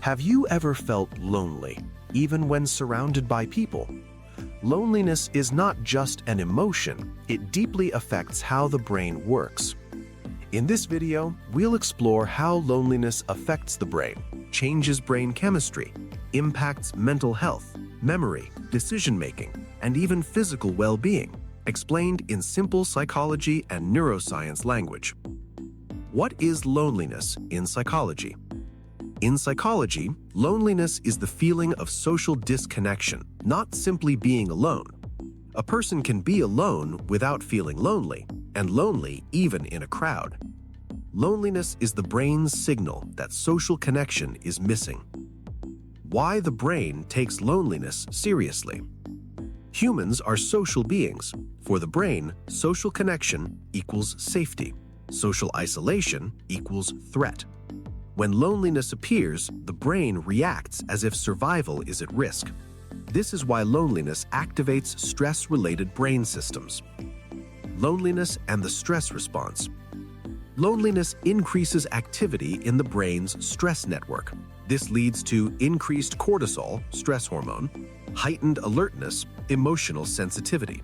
Have you ever felt lonely, even when surrounded by people? Loneliness is not just an emotion, it deeply affects how the brain works. In this video, we'll explore how loneliness affects the brain, changes brain chemistry, impacts mental health, memory, decision-making, and even physical well-being, explained in simple psychology and neuroscience language. What is loneliness in psychology? In psychology, loneliness is the feeling of social disconnection, not simply being alone. A person can be alone without feeling lonely, and lonely even in a crowd. Loneliness is the brain's signal that social connection is missing. Why the brain takes loneliness seriously? Humans are social beings. For the brain, social connection equals safety. Social isolation equals threat. When loneliness appears, the brain reacts as if survival is at risk. This is why loneliness activates stress-related brain systems. Loneliness and the stress response. Loneliness increases activity in the brain's stress network. This leads to increased cortisol, stress hormone, heightened alertness, emotional sensitivity.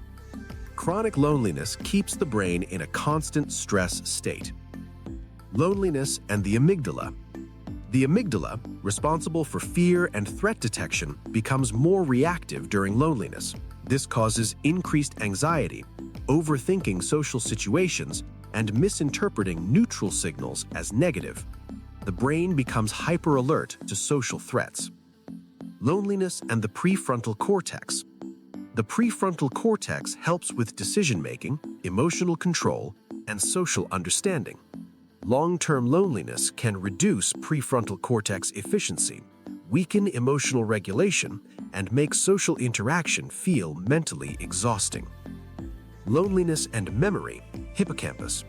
Chronic loneliness keeps the brain in a constant stress state. Loneliness and the amygdala. The amygdala, responsible for fear and threat detection, becomes more reactive during loneliness. This causes increased anxiety, overthinking social situations, and misinterpreting neutral signals as negative. The brain becomes hyper-alert to social threats. Loneliness and the prefrontal cortex. The prefrontal cortex helps with decision-making, emotional control, and social understanding. Long-term loneliness can reduce prefrontal cortex efficiency, weaken emotional regulation, and make social interaction feel mentally exhausting. Loneliness and memory, hippocampus.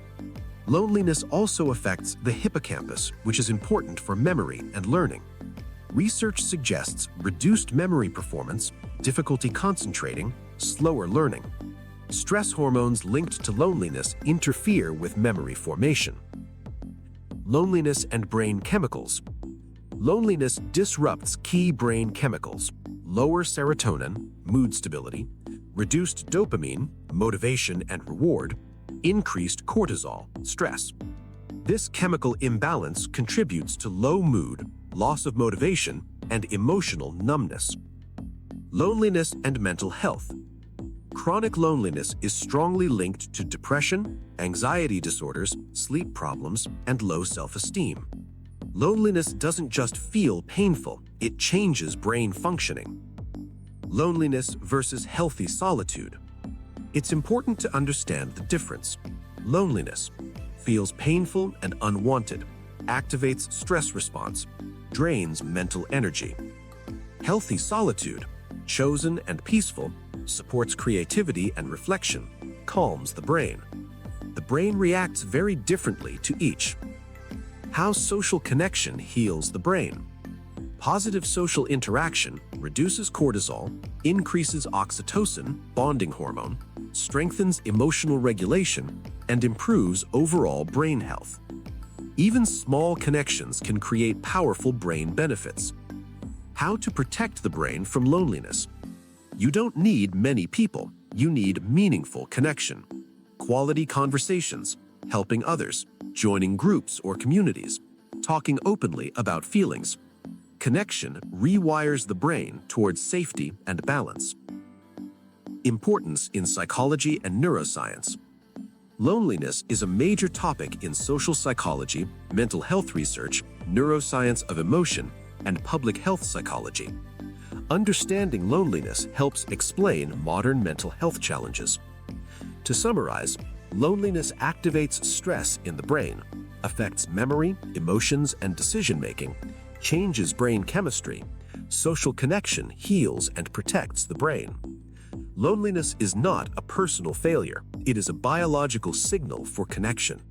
Loneliness also affects the hippocampus, which is important for memory and learning. Research suggests reduced memory performance, difficulty concentrating, slower learning. Stress hormones linked to loneliness interfere with memory formation. Loneliness and brain chemicals. Loneliness disrupts key brain chemicals, lower serotonin, mood stability, reduced dopamine, motivation and reward, increased cortisol, stress. This chemical imbalance contributes to low mood, loss of motivation, and emotional numbness. Loneliness and mental health. Chronic loneliness is strongly linked to depression, anxiety disorders, sleep problems, and low self-esteem. Loneliness doesn't just feel painful, it changes brain functioning. Loneliness versus healthy solitude. It's important to understand the difference. Loneliness feels painful and unwanted, activates stress response, drains mental energy. Healthy solitude, chosen and peaceful, supports creativity and reflection, calms the brain. The brain reacts very differently to each. How social connection heals the brain. Positive social interaction reduces cortisol, increases oxytocin, bonding hormone, strengthens emotional regulation, and improves overall brain health. Even small connections can create powerful brain benefits. How to protect the brain from loneliness. You don't need many people, you need meaningful connection. Quality conversations, helping others, joining groups or communities, talking openly about feelings. Connection rewires the brain towards safety and balance. Importance in psychology and neuroscience. Loneliness is a major topic in social psychology, mental health research, neuroscience of emotion, and public health psychology. Understanding loneliness helps explain modern mental health challenges. To summarize, loneliness activates stress in the brain, affects memory, emotions, and decision-making, changes brain chemistry. Social connection heals and protects the brain. Loneliness is not a personal failure. It is a biological signal for connection.